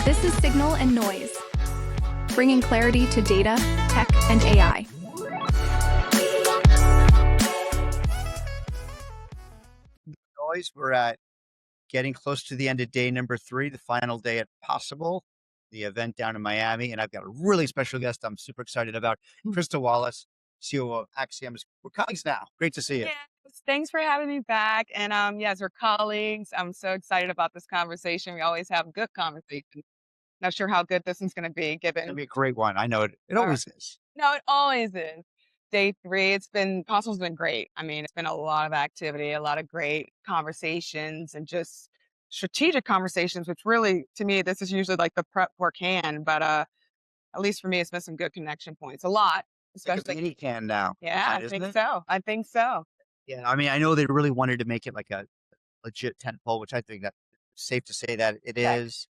This is Signal and Noise, bringing clarity to data, tech, and AI. Noise, we're at getting close to the end of day number 3, the final day at Possible, the event down in Miami. And I've got a really special guest I'm super excited about, Crystal Wallace, CEO of Axioms. We're colleagues now. Great to see you. Yes, thanks for having me back. And yes, we're colleagues. I'm so excited about this conversation. We always have good conversations. Not sure how good this one's going to be, It's going to be a great one. I know it. It always is. No, it always is. Day 3, Possible's been great. I mean, it's been a lot of activity, a lot of great conversations and just strategic conversations, which really, to me, this is usually like the prep work hand, but at least for me, it's been some good connection points. A lot, especially. Like a can now. Yeah, I think so. I think so. Yeah, I mean, I know they really wanted to make it like a legit tentpole, which I think that's safe to say that it is.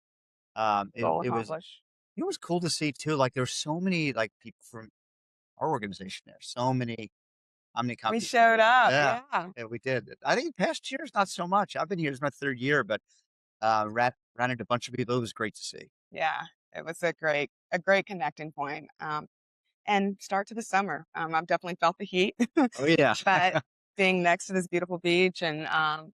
It was cool to see too. Like there's so many like people from our organization there. So many Omnicom. We showed up. Yeah, we did. I think past years not so much. I've been here. It's my 3rd year, but ran into a bunch of people. It was great to see. Yeah, it was a great connecting point. And start to the summer. I've definitely felt the heat. Oh yeah. But being next to this beautiful beach and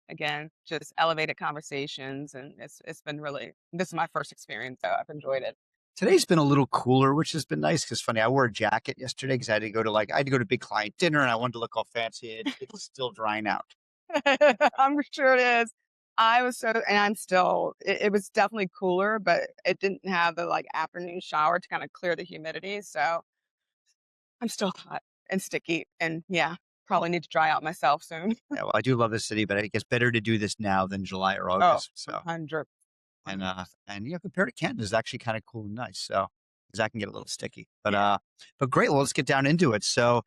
again, just elevated conversations, and it's been really. This is my first experience, so I've enjoyed it. Today's been a little cooler, which has been nice. Because funny, I wore a jacket yesterday because I had to go to big client dinner, and I wanted to look all fancy. It's still drying out. I'm sure it is. I was and I'm still. It was definitely cooler, but it didn't have the like afternoon shower to kind of clear the humidity. So I'm still hot and sticky, and yeah, probably need to dry out myself soon. Yeah, well, I do love this city, but I guess better to do this now than July or August. So 100. And compared to Canton, is actually kind of cool and nice. So because that can get a little sticky, but great. Well, let's get down into it. So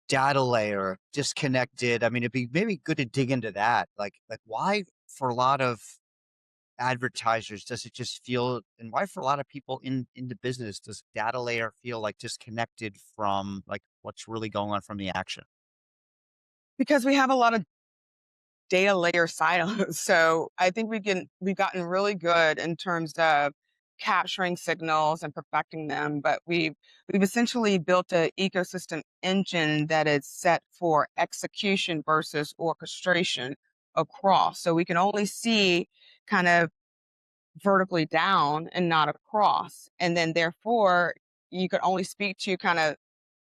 data layer, disconnected. I mean, it'd be maybe good to dig into that. Like why for a lot of advertisers does it just feel, and why for a lot of people in the business does data layer feel like disconnected from like what's really going on from the action? Because we have a lot of data layer silos. So I think we've gotten really good in terms of capturing signals and perfecting them, but we've essentially built an ecosystem engine that is set for execution versus orchestration across. So we can only see kind of vertically down and not across. And then therefore you could only speak to kind of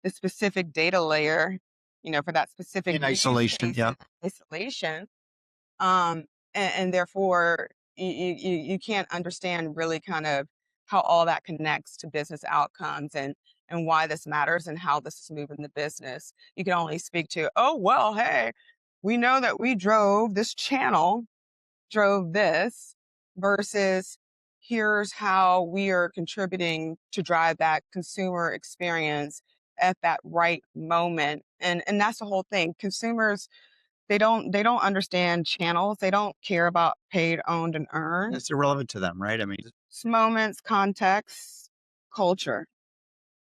the specific data layer, for that specific in isolation. Yeah. Isolation. And therefore you can't understand really kind of how all that connects to business outcomes and why this matters and how this is moving the business. You can only speak to, oh, well, hey, we know that we drove this this versus here's how we are contributing to drive that consumer experience at that right moment. And that's the whole thing. Consumers, they don't understand channels. They don't care about paid, owned, and earned. It's irrelevant to them, right? I mean, it's moments, context, culture.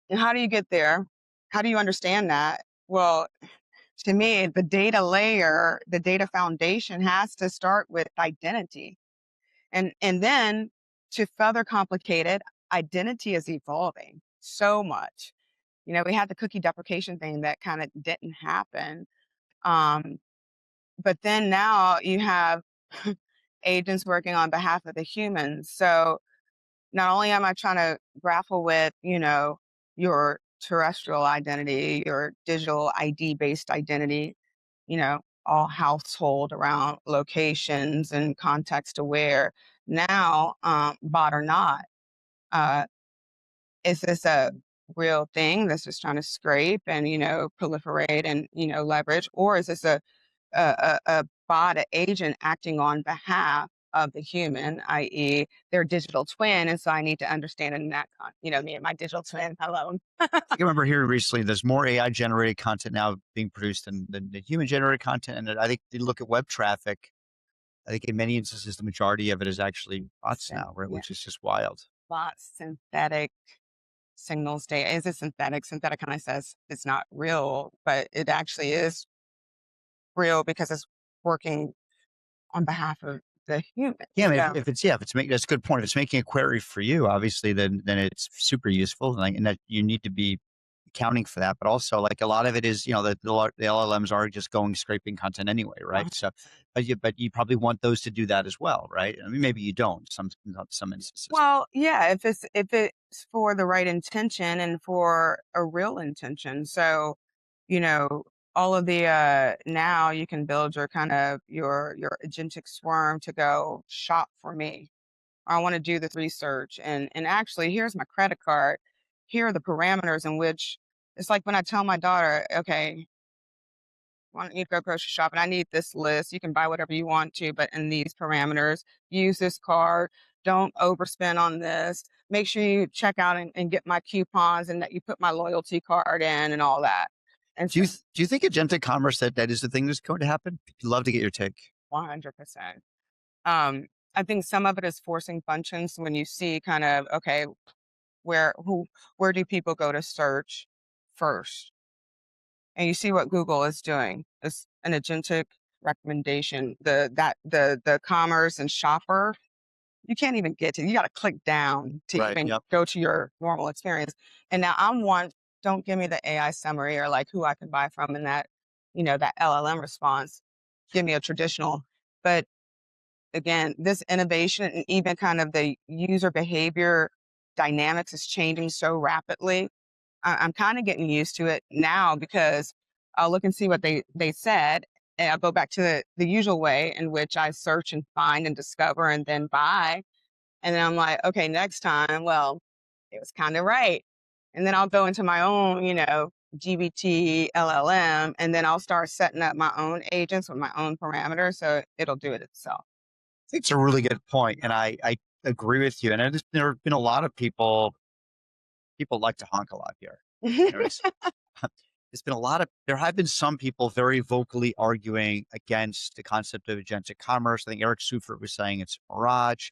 And how do you get there? How do you understand that? Well, to me, the data layer, the data foundation has to start with identity. And then to further complicate it, identity is evolving so much. We had the cookie deprecation thing that kind of didn't happen. But then now you have agents working on behalf of the humans. So not only am I trying to grapple with, your terrestrial identity, your digital ID-based identity, all household around locations and context aware. Now, bot or not, is this a real thing that's just trying to scrape and, proliferate and, leverage? Or is this a bot, an agent acting on behalf of the human, i.e. their digital twin? And so I need to understand in that, me and my digital twin, hello. I remember hearing recently, there's more AI generated content now being produced than the human generated content. And I think you look at web traffic, I think in many instances, the majority of it is actually bots now, right? Yeah. Which is just wild. Bots, synthetic signals data. Is it synthetic? Synthetic kind of says it's not real, but it actually is real because it's working on behalf of the human. Yeah, I mean, So, if it's making, that's a good point. If it's making a query for you, obviously, then it's super useful, and that you need to be accounting for that. But also, like a lot of it is, the LLMs are just going scraping content anyway, right? So, but you probably want those to do that as well, right? I mean, maybe you don't some instances. well, yeah, if it's for the right intention and for a real intention. So, you know, all of the now you can build your kind of your agentic swarm to go shop for me. I want to do this research and actually here's my credit card. Here are the parameters in which it's like when I tell my daughter, okay, why don't you go grocery shopping? I need this list. You can buy whatever you want to, but in these parameters, use this card. Don't overspend on this. Make sure you check out and get my coupons and that you put my loyalty card in and all that. And Do so you think agentic commerce that is the thing that's going to happen? I'd love to get your take. 100%. I think some of it is forcing functions when you see kind of, okay, where do people go to search first? And you see what Google is doing. It's an agentic recommendation. The commerce and shopper, you can't even get to. You got to click down to Right. even Yep. go to your normal experience. And now don't give me the AI summary or like who I can buy from in that, that LLM response. Give me a traditional. But again, this innovation and even kind of the user behavior dynamics is changing so rapidly. I'm kind of getting used to it now because I'll look and see what they said, and I'll go back to the usual way in which I search and find and discover and then buy. And then I'm like, okay, next time, well, it was kind of right. And then I'll go into my own, GBT LLM, and then I'll start setting up my own agents with my own parameters, so it'll do it itself. I think it's a really good point, and I agree with you. And there have been a lot of people like to honk a lot here. It's been there have been some people very vocally arguing against the concept of agentic commerce. I think Eric Seufert was saying it's a mirage.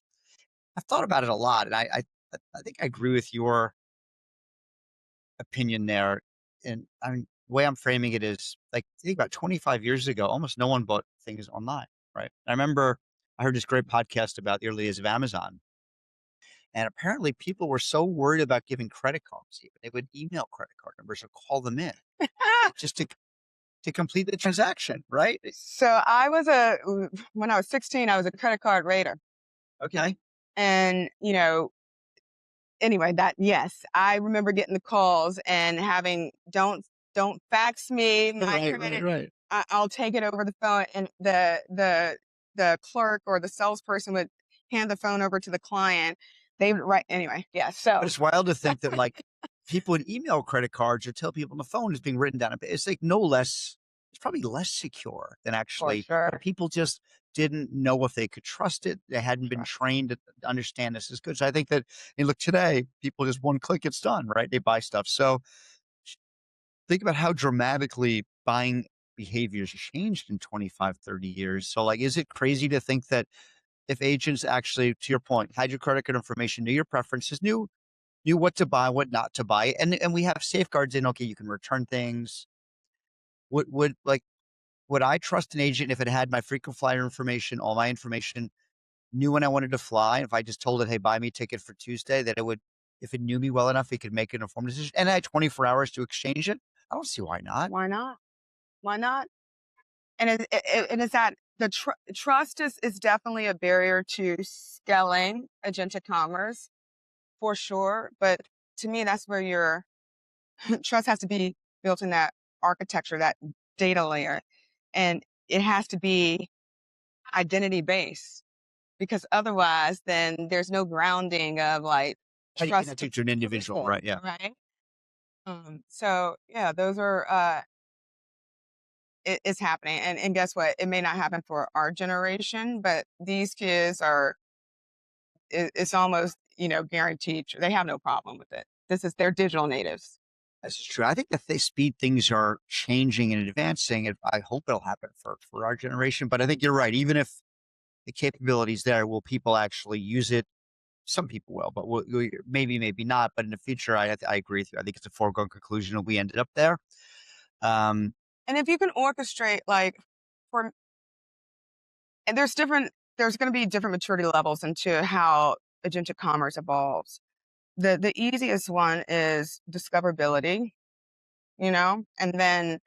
I've thought about it a lot, and I think I agree with your opinion there. And I mean, the way I'm framing it is like, I think about 25 years ago, almost no one bought things online, right? I remember I heard this great podcast about the early days of Amazon. And apparently people were so worried about giving credit cards, even they would email credit card numbers or call them in just to complete the transaction, right? So when I was 16, I was a credit card raider. Okay. And, anyway, yes, I remember getting the calls and having, don't fax me my credit. Right. I'll take it over the phone. And the clerk or the salesperson would hand the phone over to the client. They would write anyway. Yeah. So But it's wild to think that like people would email credit cards or tell people on the phone is being written down. It's like it's probably less secure than for actually, sure. but people just didn't know if they could trust it. They hadn't been trained to understand this is good. So I think that, and look, today people just one click, it's done, right? They buy stuff. So think about how dramatically buying behaviors changed in 25, 30 years. So like, is it crazy to think that if agents actually, to your point, had your credit card information, knew your preferences, knew what to buy, what not to buy, and we have safeguards in, okay, you can return things. Would I trust an agent if it had my frequent flyer information, all my information, knew when I wanted to fly? If I just told it, hey, buy me a ticket for Tuesday, that it would, if it knew me well enough, it could make an informed decision, and I had 24 hours to exchange it? I don't see why not. Why not? Why not? And it's that the trust is definitely a barrier to scaling agentic commerce for sure. But to me, that's where your trust has to be built in that architecture, that data layer. And it has to be identity based because otherwise then there's no grounding of like How do you trust connect it to an individual, right? Yeah. right. So yeah, those are it's happening. And guess what? It may not happen for our generation, but these kids it's almost, guaranteed. They have no problem with it. They're digital natives. This is true. I think that the speed things are changing and advancing, I hope it'll happen for our generation. But I think you're right. Even if the capabilities there, will people actually use it? Some people will, but maybe not. But in the future, I agree with you. I think it's a foregone conclusion that we ended up there. And if you can orchestrate, like, for and there's there's going to be different maturity levels into how agentic commerce evolves. The easiest one is discoverability, and then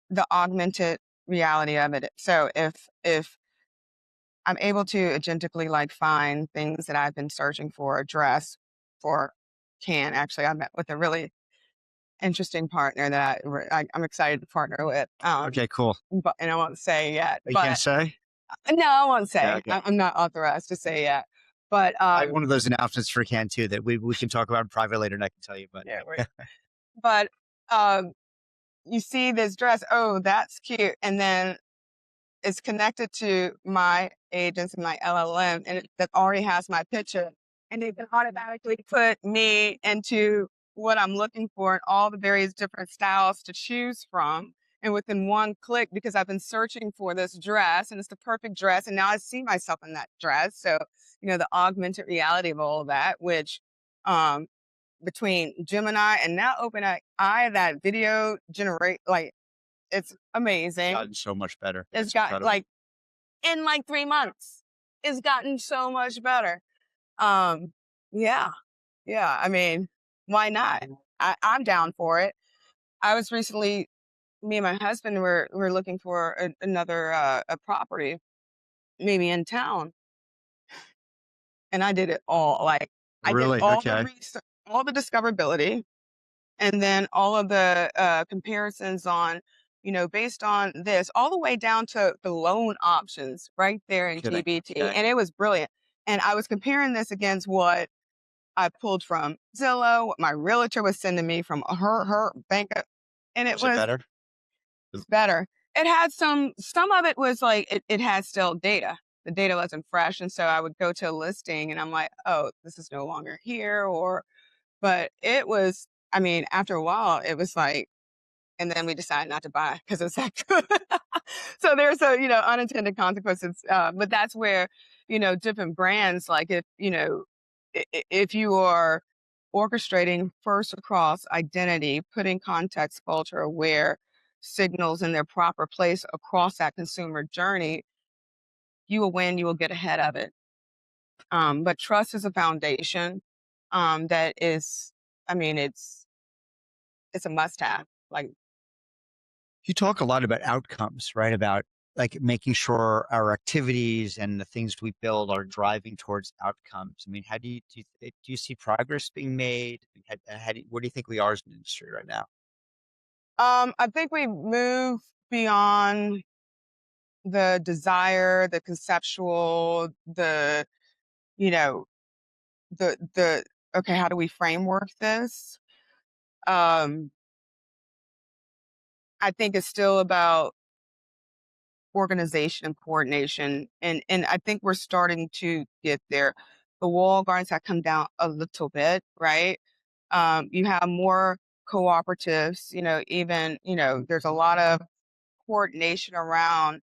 the augmented reality of it. So if I'm able to agentically like find things that I've been searching for, address for actually, I met with a really interesting partner that I'm excited to partner with. Okay, cool. And I won't say yet. You can't say? No, I won't say. Yeah, okay. I'm not authorized to say yet. But I have one of those announcements for Can too that we can talk about in private later, and I can tell you. But yeah, but you see this dress. Oh, that's cute, and then it's connected to my agents and my LLM, and that already has my picture, and they can automatically put me into what I'm looking for and all the various different styles to choose from. And within one click, because I've been searching for this dress and it's the perfect dress, and now I see myself in that dress. So, the augmented reality of all of that, which between Gemini and now OpenAI, that video generate, like, it's amazing. gotten so much better. It's got incredible. like in like 3 months, it's gotten so much better. Yeah. I mean, why not? I'm down for it. I was recently, me and my husband were looking for another a property, maybe in town, and I did it all. Like I did Really? all Okay. the research, all the discoverability, and then all of the comparisons on, based on this, all the way down to the loan options right there in Kidding. GBT. Okay. And it was brilliant. And I was comparing this against what I pulled from Zillow, what my realtor was sending me from her bank. And it Was it was better? better. It had some of it was like, it had still data. The data wasn't fresh. And so I would go to a listing and I'm like, oh, this is no longer here. But it was, I mean, after a while, it was like, and then we decided not to buy because it's that good. So there's unintended consequences. But that's where, different brands, like if you are orchestrating first across identity, putting context, culture, aware signals in their proper place across that consumer journey, you will win, you will get ahead of it. But trust is a foundation that is, I mean, it's a must have. Like, You talk a lot about outcomes, right? About like making sure our activities and the things we build are driving towards outcomes. I mean, how do you see progress being made? Where do you think we are as an industry right now? I think we move beyond the desire, the conceptual, you know, the okay, how do we framework this? Um, I think it's still about organization and coordination, and I think we're starting to get there. The wall gardens have come down a little bit, right? You have more cooperatives, even, there's a lot of coordination around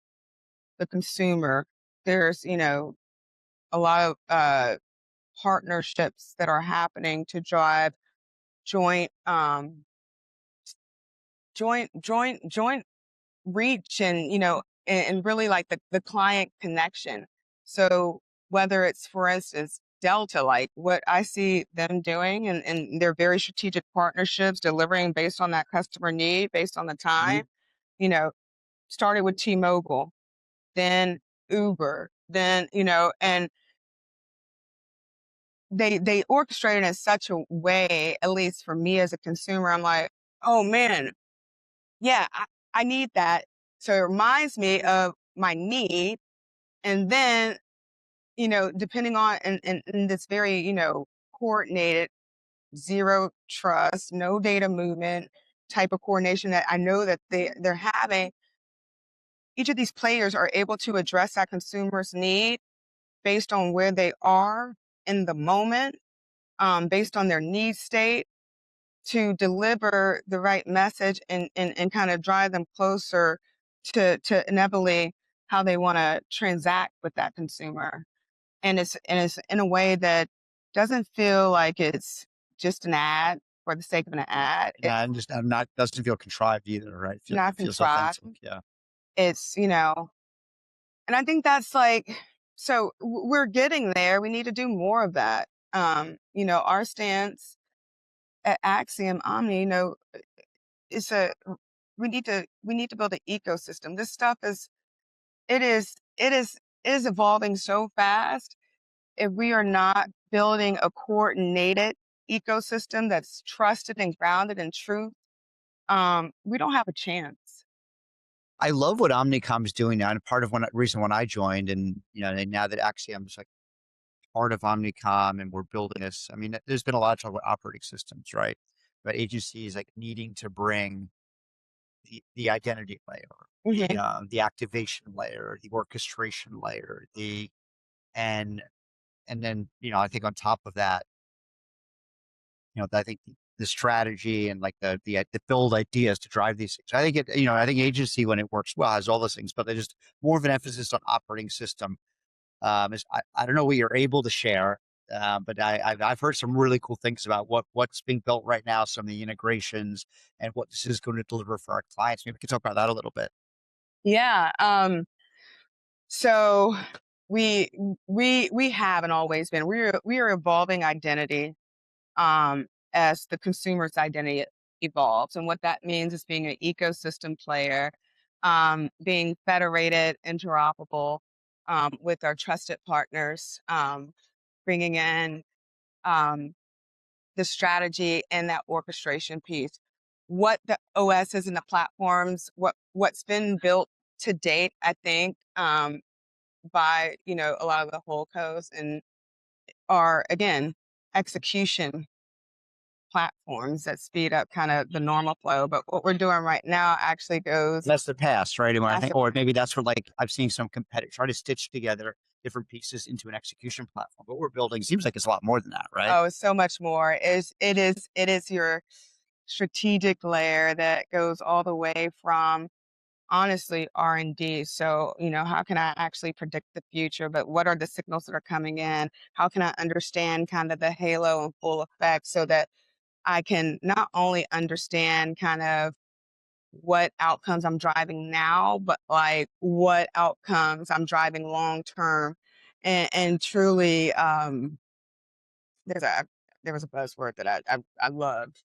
the consumer. There's, a lot of partnerships that are happening to drive joint joint reach, and and really like the client connection. So whether it's, for instance, Delta, like what I see them doing, and they're very strategic partnerships, delivering based on that customer need, based on the time, you know, started with T-Mobile, then Uber, then, and they orchestrate it in such a way, at least for me as a consumer, I'm like, oh man, yeah, I need that. So it reminds me of my need. And then, depending on, and this very, coordinated, zero trust, no data movement type of coordination that I know that they're having, each of these players are able to address that consumer's need based on where they are in the moment, based on their need state, to deliver the right message, and kind of drive them closer to inevitably how they want to transact with that consumer. And it's in a way that doesn't feel like it's just an ad for the sake of an ad. Yeah, I'm not doesn't feel contrived either, right? It's not Feels contrived. authentic. Yeah. It's, and I think that's like So we're getting there. We need to do more of that. Our stance at Axiom Omni, is we need to build an ecosystem. This stuff it is it is it is evolving so fast. If we are not building a coordinated ecosystem that's trusted and grounded in truth, we don't have a chance. I love what Omnicom's doing now, and part of reason when I joined, and now that Axiom's like part of Omnicom, and we're building this. I mean, there's been a lot of talk about operating systems, right? But agencies like needing to bring the identity layer, Mhm. the activation layer, the orchestration layer, and and then I think on top of that, I think the strategy and like the build ideas to drive these things. I think I think agency when it works well has all those things, but there's just more of an emphasis on operating system. I don't know what you're able to share, but I've heard some really cool things about what's being built right now, some of the integrations, and what this is going to deliver for our clients. Maybe we can talk about that a little bit. Yeah. So we we have and always been. We are evolving identity um, as the consumer's identity evolves. And what that means is being an ecosystem player, being federated, interoperable with our trusted partners, bringing in um, the strategy and that orchestration piece. What the OSs and the platforms, what's been built to date, I think, by a lot of the holdcos and are again execution platforms that speed up kind of the normal flow. But what we're doing right now actually goes That's the past, right? And I think, massive. or maybe that's where like I've seen some competitors try to stitch together different pieces into an execution platform. What we're building seems like it's a lot more than that, right? Oh, it's so much more. It is your strategic layer that goes all the way from honestly R&D. So, how can I actually predict the future? But what are the signals that are coming in? How can I understand kind of the halo and full effect so that I can not only understand kind of what outcomes I'm driving now, but like what outcomes I'm driving long term. And truly, there's a there was a buzzword that I loved,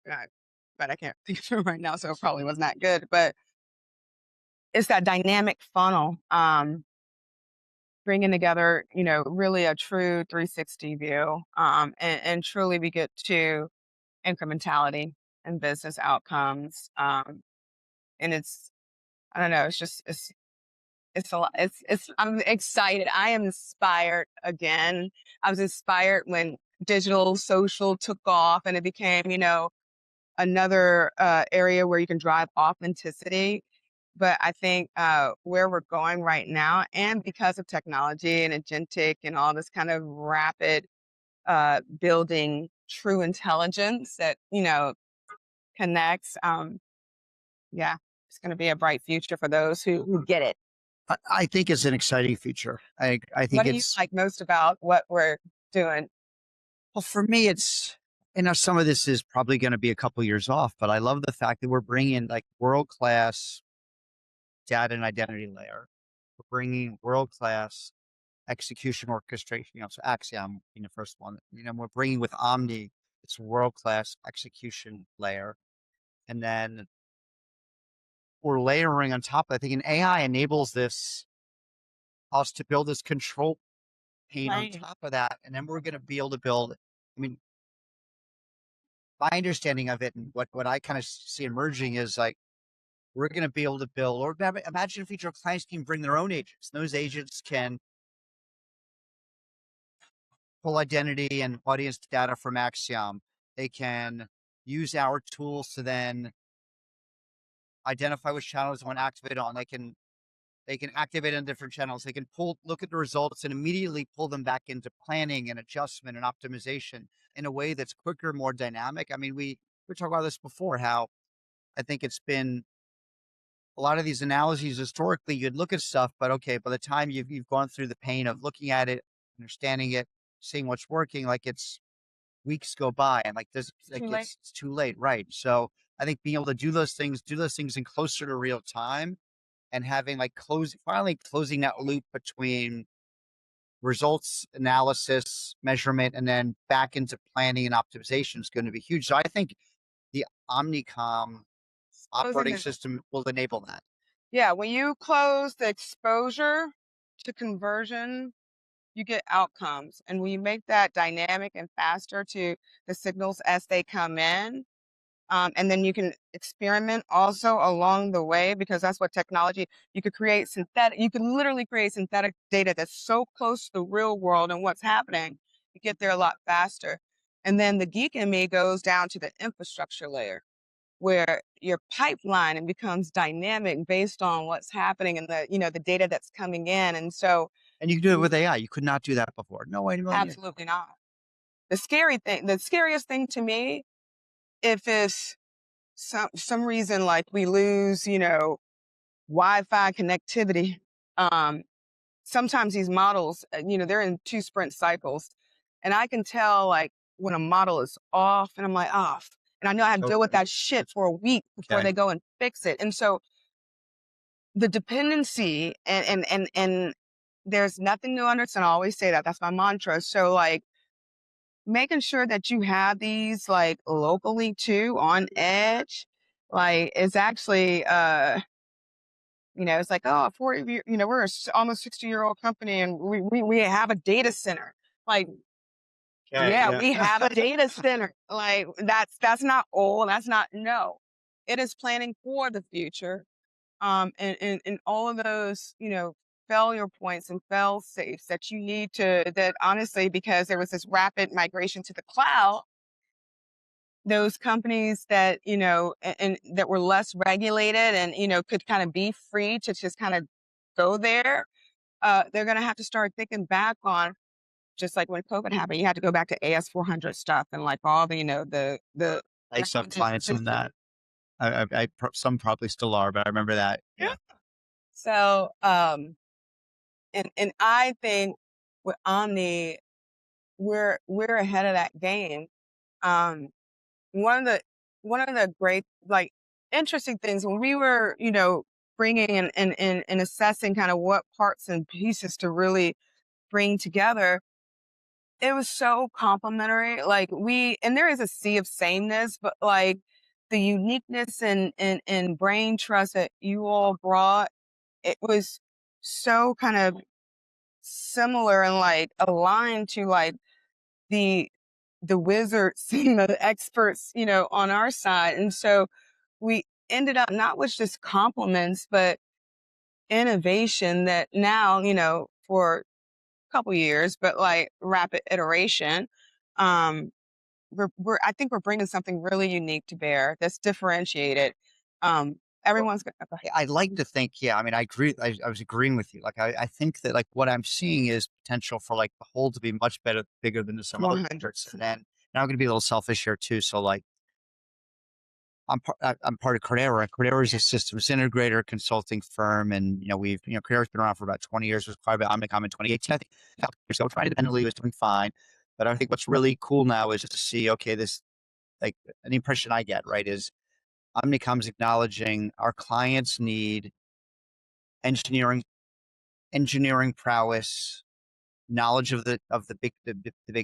but I can't think of it right now, so it probably was not good. But it's that dynamic funnel, bringing together, really a true 360 view, and truly we get to incrementality and business outcomes, and it's I don't know, it's a lot. I'm excited. I am inspired again. I was inspired when digital social took off and it became, another area where you can drive authenticity. But I think where we're going right now, and because of technology and agentic and all this kind of rapid building true intelligence that, connects, yeah, it's going to be a bright future for those who get it. I think it's an exciting future. I What think do you it's like most about what we're doing? well for me. It's some of this is probably going to be a couple years off, but I love the fact that we're bringing like world class data and identity layer. We're bringing world class execution orchestration. So Axiom being the first one. We're bringing with Omni. It's world class execution layer, and then we're layering on top. I think an AI enables us to build this control pane on Right. top of that, and then we're going to be able to build. I mean, my understanding of it and what I kind of see emerging is like we're going to be able to build, or imagine if each of our clients can bring their own agents. Those agents can pull identity and audience data from Axiom. They can use our tools to then identify which channels they want to activate on. They can activate on different channels. They can look at the results and immediately pull them back into planning and adjustment and optimization in a way that's quicker, more dynamic. I mean, we talked about this before, how I think it's been a lot of these analogies historically, you'd look at stuff, but okay, by the time you've gone through the pain of looking at it, understanding it, seeing what's working, like it's weeks go by and like this, like Too late. it's too late. Right. So I think being able to do those things in closer to real time and having like finally closing that loop between results analysis, measurement, and then back into planning and optimization is going to be huge. So I think the Omnicom operating system will enable that. Yeah, when you close the exposure to conversion, you get outcomes. And when you make that dynamic and faster to the signals as they come in, and then you can experiment also along the way, because that's what technology, you could create synthetic, you could literally create synthetic data that's so close to the real world and what's happening. You get there a lot faster. And then the geek in me goes down to the infrastructure layer, where your pipeline and becomes dynamic based on what's happening and the data that's coming in. And so, and you can do it with AI. You could not do that before. No way in a million years. absolutely not. The scariest thing to me, if it's some reason like we lose, Wi-Fi connectivity. Sometimes these models, they're in 2 sprint cycles, and I can tell like when a model is off, and I'm like off, and I know I have to deal with that shit for a week before they go and fix it. And so the dependency and there's nothing new under the sun. I always say that. That's my mantra. So like making sure that you have these like locally too on edge, like it's actually it's like, oh, 40 year, we're almost 60-year-old company and we have a data center. Like, yeah, we have a data center. Like that's not old. That's not, no, it is planning for the future. And all of those, failure points and fail safes that you need that honestly, because there was this rapid migration to the cloud, those companies that, and that were less regulated and, could kind of be free to just kind of go there, they're going to have to start thinking back on, just like when COVID happened, you had to go back to AS400 stuff and like all the, the I used to have clients in that. Some probably still are, but I remember that. Yeah. So, and I think with Omni, we're ahead of that game. One of the great, like, interesting things when we were, bringing and assessing kind of what parts and pieces to really bring together, it was so complimentary. Like and there is a sea of sameness, but like the uniqueness and brain trust that you all brought, it was so kind of similar and like aligned to like the wizards, the experts, on our side. And so we ended up not with just compliments, but innovation that now, for a couple years, but like rapid iteration. I think we're bringing something really unique to bear that's differentiated. Everyone's going to. I'd like to think, yeah, I mean, I agree. I was agreeing with you. Like, I think that like what I'm seeing is potential for like the whole to be much bigger than some other vendors. And then now I'm going to be a little selfish here too. So like, I'm part of Cordero. Cordero is a systems integrator consulting firm. And, Cordero's been around for about 20 years. It was acquired by Omnicom in 2018. I think so trying independently was doing fine. But I think what's really cool now is just to see, okay, this, like an impression I get, right, is Omnicom's acknowledging our clients need engineering prowess, knowledge of the big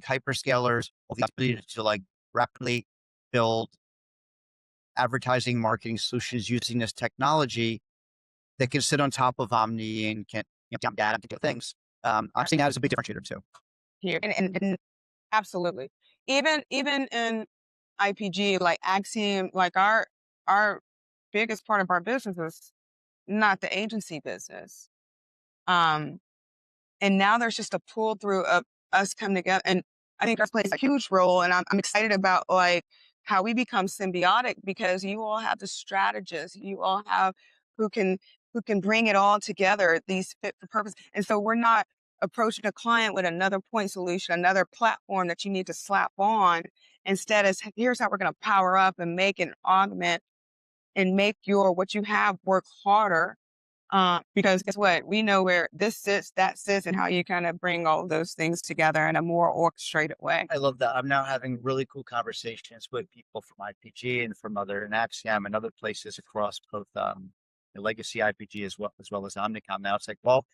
hyperscalers, the ability to like rapidly build advertising marketing solutions using this technology that can sit on top of Omni and can dump data to do things. I'm seeing that as a big differentiator too. Here and absolutely, even in IPG, like Axiom, like our biggest part of our business is not the agency business. And now there's just a pull through of us coming together. And I think that plays a huge role. And I'm excited about like how we become symbiotic, because you all have the strategists, you all have who can bring it all together, these fit for purpose. And so we're not approaching a client with another point solution, another platform that you need to slap on. Instead, is here's how we're going to power up and make and augment and make what you have work harder. Because guess what? We know where this sits, that sits, and how you kind of bring all those things together in a more orchestrated way. I love that. I'm now having really cool conversations with people from IPG and from other Axiom and other places across both the legacy IPG as well as Omnicom. Now it's like, well,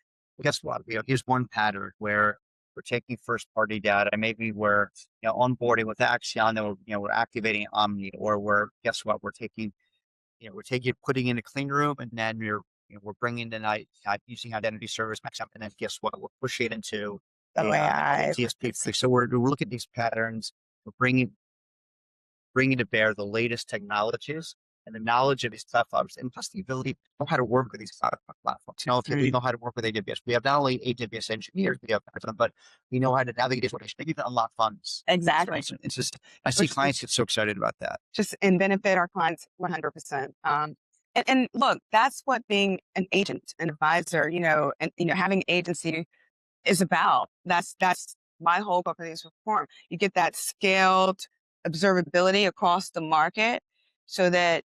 guess what? Here's one pattern where we're taking first party data, maybe we're onboarding with Axion, or we're activating Omni, or guess what, we're taking putting in a clean room, and then we're bringing the night using identity service max up, and then guess what, we're pushing it into AI. DSP. So we're looking at these patterns, we're bringing to bear the latest technologies and the knowledge of these platforms, and plus the ability to know how to work with these platforms. If you know how to work with AWS, we have not only AWS engineers, we have them, but we know how to navigate this organization, maybe even unlock funds. Exactly. So it's just, I see clients get so excited about that. Just and benefit our clients 100%. And look, that's what being an agent, an advisor, and having agency is about. That's my whole goal for these reform. You get that scaled observability across the market, so that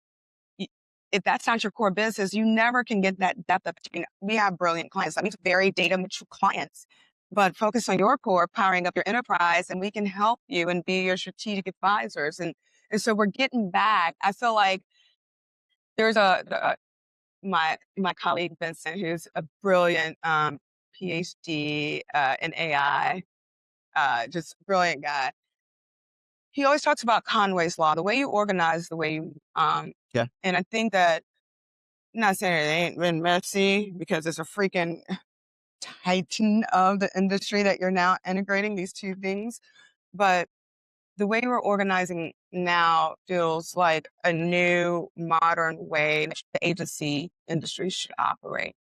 if that's not your core business, you never can get that depth of. We have brilliant clients. That means very data mature clients. But focus on your core, powering up your enterprise, and we can help you and be your strategic advisors. And so we're getting back. I feel like there's my colleague Vincent, who's a brilliant PhD in AI, just brilliant guy. He always talks about Conway's law, the way you organize, the way you Yeah. And I think that, I'm not saying it ain't been messy, because it's a freaking titan of the industry that you're now integrating these two things, but the way we're organizing now feels like a new modern way that the agency industry should operate.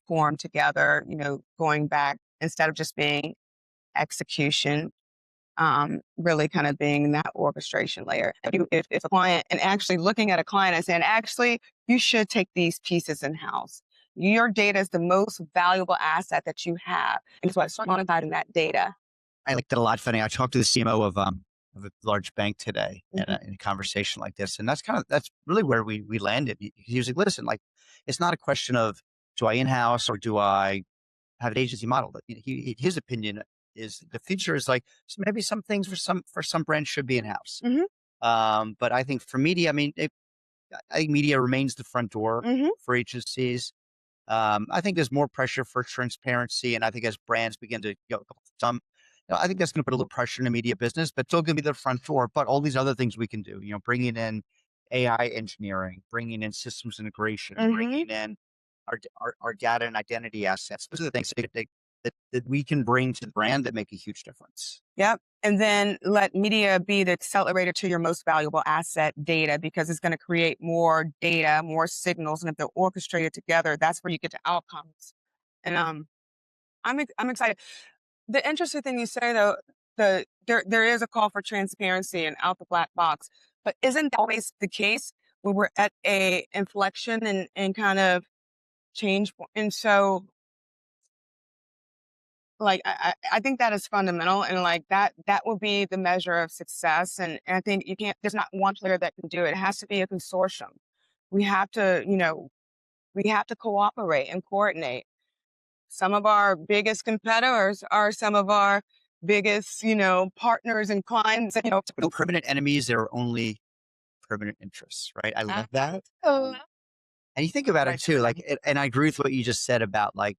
Formed together, going back, instead of just being execution, really kind of being that orchestration layer. If a client, and actually looking at a client and saying, actually, you should take these pieces in house. Your data is the most valuable asset that you have. And so I start monetizing that data. I like that a lot. Funny, I talked to the CMO of a large bank today in a conversation like this, and that's really where we landed. He was like, "Listen, like, it's not a question of do I in-house or do I have an agency model." But his opinion is the future is like, so maybe some things for some brands should be in-house. But I think for media, I mean, I think media remains the front door for agencies. I think there's more pressure for transparency, and I think as brands begin to I think that's going to put a little pressure in the media business, but still going to be the front door. But all these other things we can do, bringing in AI engineering, bringing in systems integration, bringing in our data and identity assets. Those are the things that we can bring to the brand that make a huge difference. Yep. And then let media be the accelerator to your most valuable asset, data, because it's going to create more data, more signals. And if they're orchestrated together, that's where you get to outcomes. And I'm excited. The interesting thing you say, though, there is a call for transparency and out the black box, but isn't that always the case when we're at a inflection and kind of change? And so, like, I think that is fundamental, and like that will be the measure of success. And I think there's not one player that can do it. It has to be a consortium. We have to, we have to cooperate and coordinate. Some of our biggest competitors are some of our biggest, partners and clients. No permanent enemies, there are only permanent interests, right? I love that. Oh. And you think about it too, like, and I agree with what you just said about like,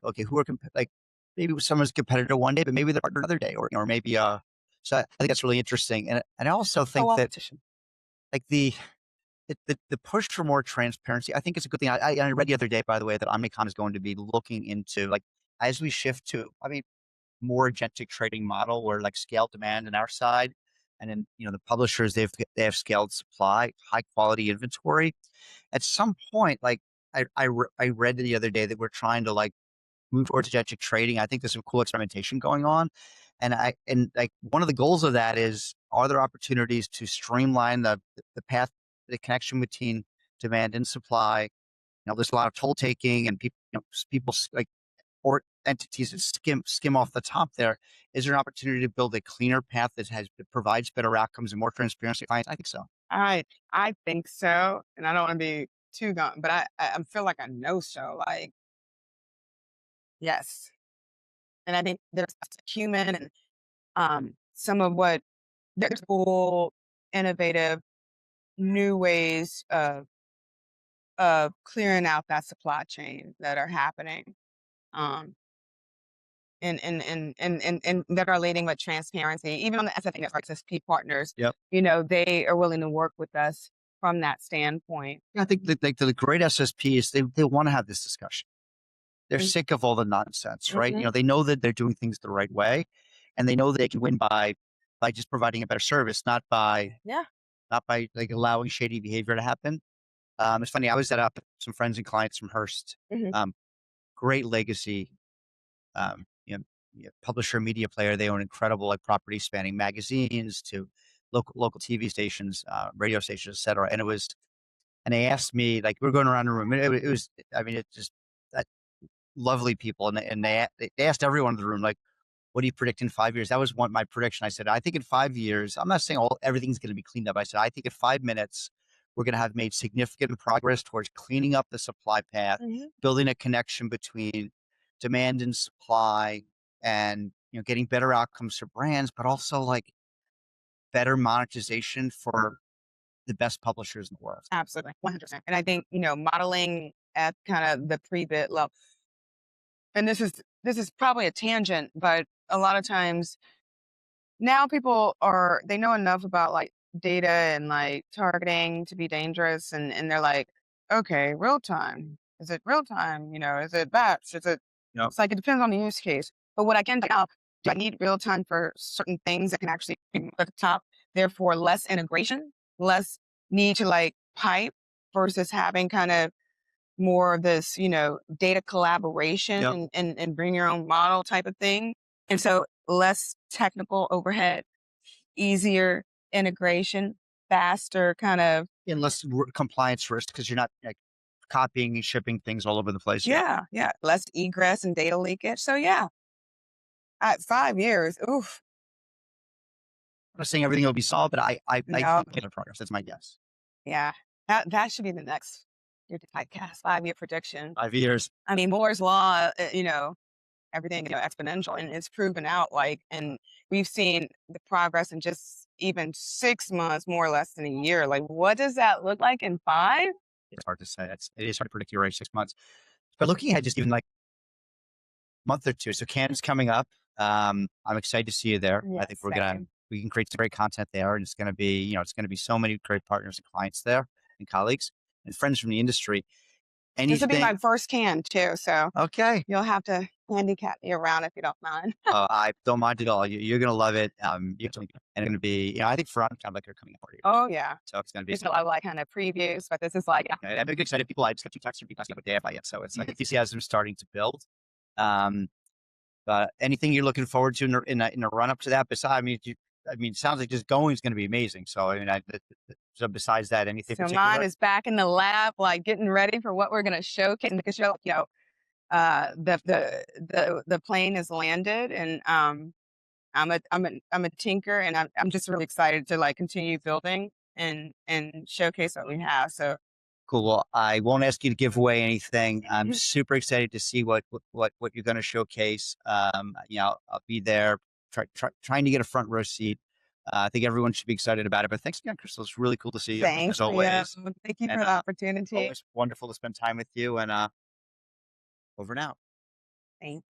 okay, who are like maybe someone's competitor one day, but maybe they're partner another day, or maybe so I think that's really interesting. And I also think that like the push for more transparency, I think it's a good thing. I read the other day, by the way, that Omnicom is going to be looking into, like, as we shift to, more agentic trading model where like scale demand on our side, and then the publishers they have scaled supply, high quality inventory. At some point, like I read the other day that we're trying to like move towards agentic trading. I think there's some cool experimentation going on, and like one of the goals of that is, are there opportunities to streamline the path, the connection between demand and supply? There's a lot of toll taking, and people like, or entities that skim off the top there. Is there an opportunity to build a cleaner path that provides better outcomes and more transparency to clients? I think so. I think so. And I don't want to be too gone, but I feel like I know so. Like, yes. And I think there's human and some of what there's cool, innovative, new ways of clearing out that supply chain that are happening. and that are leading with transparency. Even on the SFA, our SSP partners, Yep. they are willing to work with us from that standpoint. I think that the great SSPs, they want to have this discussion. They're Mm. sick of all the nonsense, right? Mhm. They know that they're doing things the right way, and they know that they can win by just providing a better service, not by like allowing shady behavior to happen. It's funny. I was at some friends and clients from Hearst. Mhm. Great legacy. Um, you know, publisher, media player. They own incredible like properties spanning magazines to local TV stations, radio stations, etc. And they asked me, like, we we're going around the room. And it was, I mean, it's just lovely people, and they asked everyone in the room, like, what do you predict in 5 years? That was my prediction. I said, I think in 5 years, I'm not saying everything's going to be cleaned up. I said, I think in 5 minutes, we're going to have made significant progress towards cleaning up the supply path, Mhm. building a connection between demand and supply, and getting better outcomes for brands, but also like better monetization for the best publishers in the world. Absolutely, 100%. And I think modeling at kind of the pre-bid level. And this is probably a tangent, but a lot of times now people they know enough about like data and like targeting to be dangerous, and they're like, okay, real time. Is it real time? Is it batch? Is it Yep. It's like it depends on the use case. But what I can do now, do I need real time for certain things that can actually be at the top, therefore less integration, less need to like pipe versus having kind of more of this, data collaboration Yep. and bring your own model type of thing. And so less technical overhead, easier integration, faster kind of. And less compliance risk because you're not like copying and shipping things all over the place. Yeah. Less egress and data leakage. So yeah, at 5 years, oof. I'm not saying everything will be solved, but I No. think it'll progress. That's my guess. Yeah. That should be the next your podcast 5-year prediction. 5 years. I mean, Moore's law, everything, exponential, and it's proven out and we've seen the progress in just even 6 months, more or less than a year. Like, what does that look like in 5? It's hard to say. It is hard to predict your rate 6 months. But looking ahead, just even like a month or two. So Cannes coming up. I'm excited to see you there. I think we can create some great content there, and it's going to be, it's going to be so many great partners and clients there, and colleagues and friends from the industry. This will be my Anything? first can too, so Okay. you'll have to handicap me around if you don't mind. I don't mind at all. You're going to love it. And it's going to be, I think for kind of like a coming party. Oh yeah. So it's going to be. There's a lot of like kind of previews, but this is like I'm excited. People, I just got 2 texts from people asking about day by yet. So it's like enthusiasm starting to build. But anything you're looking forward to in a run up to that? Besides, I mean, it sounds like just going is going to be amazing. So I mean, so besides that, anything? So particular? mine is back in the lab, like getting ready for what we're going to showcase. Because the plane has landed, and I'm a tinker, and I'm just really excited to like continue building and showcase what we have. So cool. Well, I won't ask you to give away anything. I'm super excited to see what you're going to showcase. I'll be there, trying to get a front row seat. I think everyone should be excited about it. But thanks again, Crystal. It's really cool to see you. thanks, as always. thank you for And, the opportunity. Always wonderful to spend time with you. And over now. Thanks.